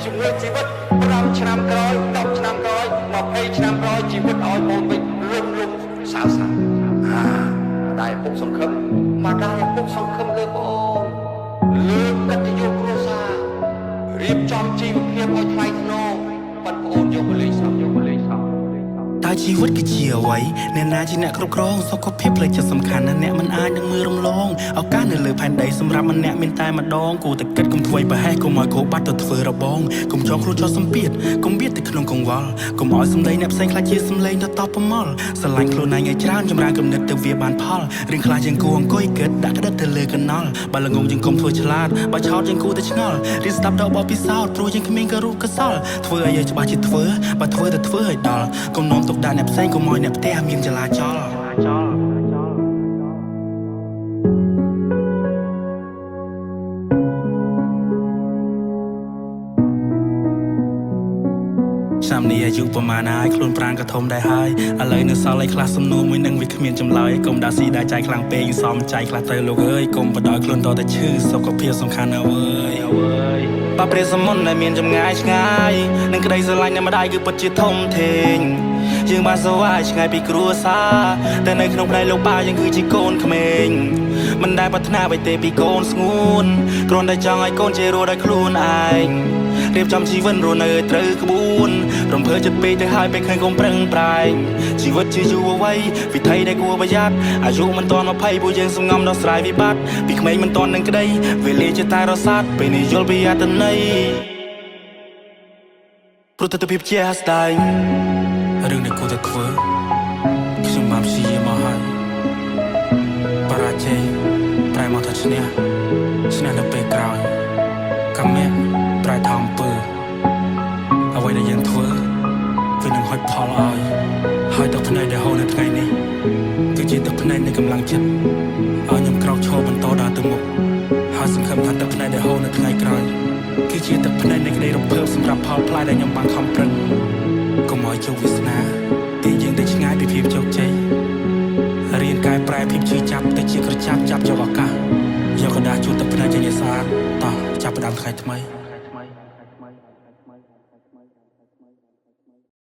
ជាមួយជីវិត5ឆ្នាំក្រោយ10ឆ្នាំក្រោយ20ឆ្នាំក្រោយជីវិតឲ្យបងវិញលំសៅដែលពុកសង្ឃឹមមកដល់ពុកសង្ឃឹមលើបងលើកកិត្តិយសគ្រួសាររៀបចំជីវភាពឲ្យថ្លៃថ្នូរប៉ុន្តែបងយកបលិសតើជីវិតគឺជាអ្វីអ្នកណាជាអ្នកគ្រប់គ្រងសុខភាពផ្លូវចិត្តសំខាន់ណាស់អ្នកមិនអាចនឹងមើលរំលងឱកាសនៅលើផែនដីសម្រាប់ម្នាក់មានតែម្ដងគួរតែគិតកុំធ្វើប្រហែសកុំឲ្យគោបាត់ទៅធ្វើរបងកុំចងខ្លួនចោលសម្ពាធកុំបៀតទៅក្នុងកង្វល់កុំឲ្យសម្ដីអ្នកផ្សេងខ្លាចជាសម្លេងទៅតបប្រមល់ស្រឡាញ់ខ្លួនឯងឲ្យច្រើនចម្រើនគំនិតទៅវាបានផលរឿងខ្លះយើងគួរអង្គុយគិតដាក់ក្តិតទៅលើកណ្ដុរបើល្ងងយើងកុំធ្វើឆ្លាតបើឆោតយើងគួរតែឆ្ងល់រៀនស្ដាប់ដល់បបពិសោធន៍ព្រោះយើងគ្មានក៏រូបកសលធ្វើឲ្យយើងច្បាស់ជាធ្វើបើធ្វើទៅធ្វើឲ្យដល់កុំនាំទុកដាក់អ្នកផ្សេងកុំឲ្យអ្នកផ្ទះមានចលាចលឆ្នាំនេះអាយុប្រមាណហើយខ្លួនប្រាណក៏ធំដែរហើយឥឡូវនៅសល់ឯខ្លះសំណួរមួយនឹងវាគ្មានចម្លើយកុំដាក់ស៊ីដាក់ចៃខ្លាំងពេកសំចៃខ្លះទៅលោកអើយកុំបដ ாய் ខ្លួនតតែឈឺសុខភាពសំខាន់ណាស់វើយបើព្រះសមុទ្រដែលមានចម្ងាយឆ្ងាយនឹងក្តីស្រឡាញ់នៃម្ដាយគឺពិតជាធំធេងយើងបានសូវឲ្យឆ្ងាយពីគ្រួសារតែនៅក្នុងផ្នែកលោកប៉ាយើងគឺជាកូនក្មេងមិនដែលប្រាថ្នាអ្វីទេពីកូនស្ងួនគ្រាន់តែចង់ឲ្យកូនជារស់ដោយខ្លួនឯងរៀបចំជីវិតរស់នៅឲ្យត្រូវក្បួនរំភើចិត្តពេកទៅហើយពេលឃើញកុំប្រឹងប្រែងជីវិតជាយុវវ័យវិថីដែលគួរប្រយ័ត្នអាយុមិនទាន់20ពួកយើងសំងំដោះស្រាយវិបត្តិពីក្មេងមិនទាន់នឹងក្តីវេលាជាតែរសាត់ពេលនេះយល់ពីអត្ថន័យព្រោះទស្សនវិជ្ជាស្ដាយរឿងដែលគួរតែធ្វើខ្ញុំបានព្យាយាមមកហើយបរាជ័យប្រែមកថាឈ្នះនៅពេលក្រោយកម្មៈប្រែថាអំពើអ្វីដែលយើងធ្វើវានឹងហុចផលឲ្យហើយទឹកភ្នែកដែលហូរនៅថ្ងៃនេះគឺជាទឹកភ្នែកនៃកម្លាំងចិត្តឲ្យខ្ញុំក្រោកឈរបន្តដើរទៅមុខហើយសង្ឃឹមថាទឹកភ្នែកដែលហូរនៅថ្ងៃក្រោយគឺជាទឹកភ្នែកនៃក្តីរំភើបសម្រាប់ផលផ្លែដែលខ្ញុំបានខំប្រឹងកុំឲ្យជោគវាសនាទីយើងទៅឆ្ងាយពីភាពជោគជ័យរៀនកែប្រែភាពឈឺចាប់ទៅជាក្រចាប់ចាប់យកឱកាសយកកណ្ដាស់ជួតទឹកភ្នែកជាស្អាតតោះចាប់ផ្ដើមថ្ងៃថ្មី